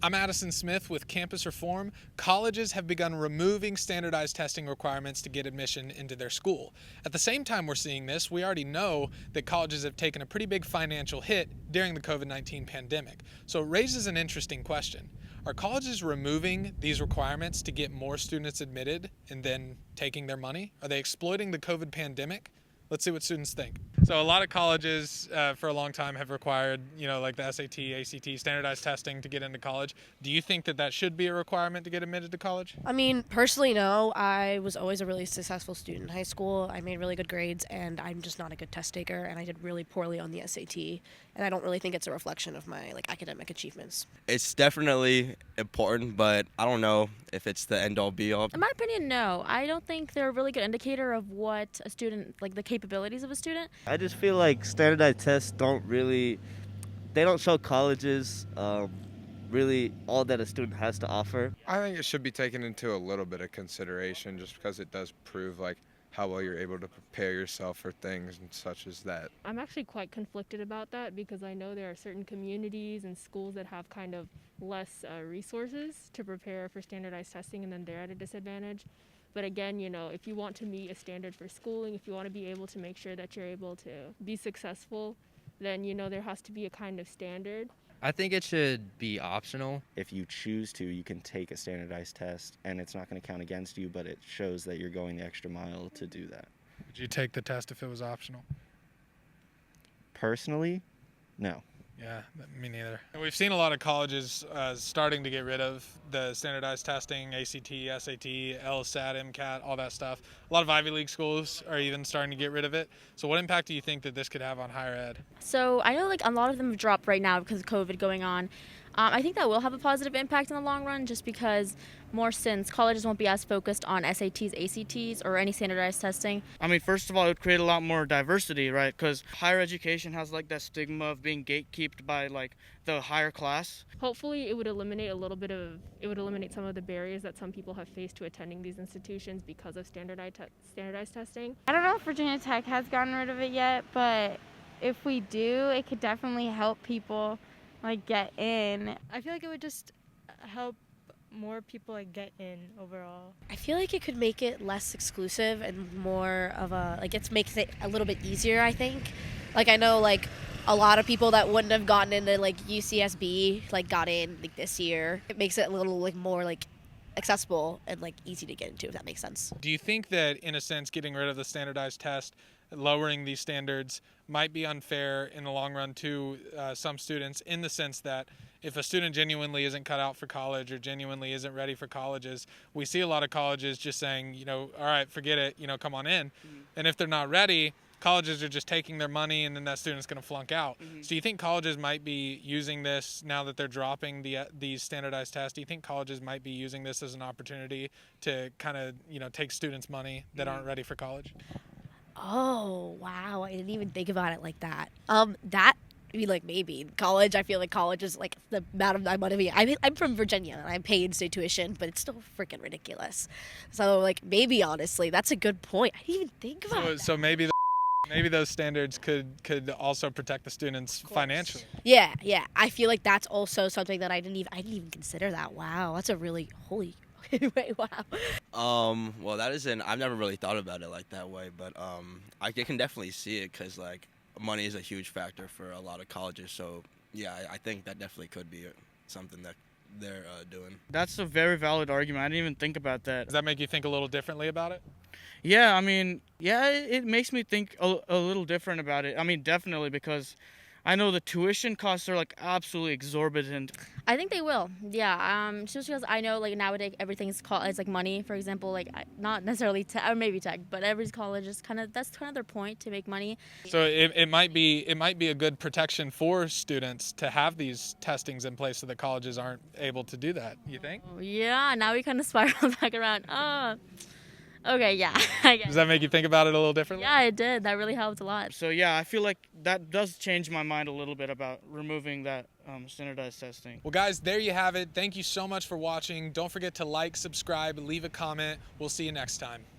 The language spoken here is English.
I'm Addison Smith with Campus Reform. Colleges have begun removing standardized testing requirements to get admission into their school. At the same time we're seeing this, we already know that colleges have taken a pretty big financial hit during the COVID-19 pandemic. So it raises an interesting question. Are colleges removing these requirements to get more students admitted and then taking their money? Are they exploiting the COVID pandemic? Let's see what students think. So a lot of colleges for a long time have required, like the SAT, ACT, standardized testing to get into college. Do you think that that should be a requirement to get admitted to college? I mean, personally, no. I was always a really successful student in high school. I made really good grades, and I'm just not a good test taker, and I did really poorly on the SAT, and I don't really think it's a reflection of my academic achievements. It's definitely important, but I don't know if it's the end-all be-all. In my opinion, no. I don't think they're a really good indicator of what a student, the capabilities of a student. I just feel like standardized tests they don't show colleges really all that a student has to offer. I think it should be taken into a little bit of consideration just because it does prove how well you're able to prepare yourself for things and such as that. I'm actually quite conflicted about that because I know there are certain communities and schools that have kind of less resources to prepare for standardized testing, and then they're at a disadvantage. But again, if you want to meet a standard for schooling, if you want to be able to make sure that you're able to be successful, then there has to be a kind of standard. I think it should be optional. If you choose to, you can take a standardized test, and it's not going to count against you, but it shows that you're going the extra mile to do that. Would you take the test if it was optional? Personally, no. Yeah, me neither. And we've seen a lot of colleges starting to get rid of the standardized testing, ACT, SAT, LSAT, MCAT, all that stuff. A lot of Ivy League schools are even starting to get rid of it. So what impact do you think that this could have on higher ed? So I know a lot of them have dropped right now because of COVID going on. I think that will have a positive impact in the long run just because since colleges won't be as focused on SATs, ACTs, or any standardized testing. I mean, first of all, it would create a lot more diversity, right? Because higher education has that stigma of being gatekept by the higher class. Hopefully it would eliminate some of the barriers that some people have faced to attending these institutions because of standardized testing. I don't know if Virginia Tech has gotten rid of it yet, but if we do, it could definitely help people get in. I feel like it would just help more people get in overall. I feel like it could make it less exclusive and more of it makes it a little bit easier, I think. I know a lot of people that wouldn't have gotten into UCSB got in this year. It makes it a little more accessible and easy to get into, if that makes sense. Do you think that in a sense getting rid of the standardized test, lowering these standards might be unfair in the long run to some students, in the sense that if a student genuinely isn't cut out for college or genuinely isn't ready for colleges, we see a lot of colleges just saying, all right, forget it, come on in. Mm-hmm. And if they're not ready, colleges are just taking their money and then that student's going to flunk out. Mm-hmm. So do you think colleges might be using this now that they're dropping these standardized tests? Do you think colleges might be using this as an opportunity to kind of, take students' money that aren't ready for college? Oh, wow. I didn't even think about it like that. Maybe college. I feel like college is the amount of my money. I'm from Virginia and I'm paying state tuition, but it's still freaking ridiculous. So maybe honestly, that's a good point. I didn't even think about that. So maybe those standards could also protect the students financially. Yeah. I feel like that's also something that I didn't even consider that. Wow, that's a really holy. Wait, wow. Well, I've never really thought about it that way, but I can definitely see it because money is a huge factor for a lot of colleges. So yeah, I think that definitely could be something that they're doing. That's a very valid argument. I didn't even think about that. Does that make you think a little differently about it? Yeah, I mean, it makes me think a little different about it. I mean, definitely, because I know the tuition costs are absolutely exorbitant. I think they will. Yeah. Just because I know nowadays everything's called it's money. For example, not necessarily tech or maybe tech, but every college is that's kind of their point, to make money. So it might be a good protection for students to have these testings in place so that colleges aren't able to do that. You think? Yeah. Now we kind of spiral back around. Okay, yeah. I guess. Does that make you think about it a little differently? Yeah, it did. That really helped a lot. So yeah, I feel like that does change my mind a little bit about removing that standardized testing. Well, guys, there you have it. Thank you so much for watching. Don't forget to subscribe, leave a comment. We'll see you next time.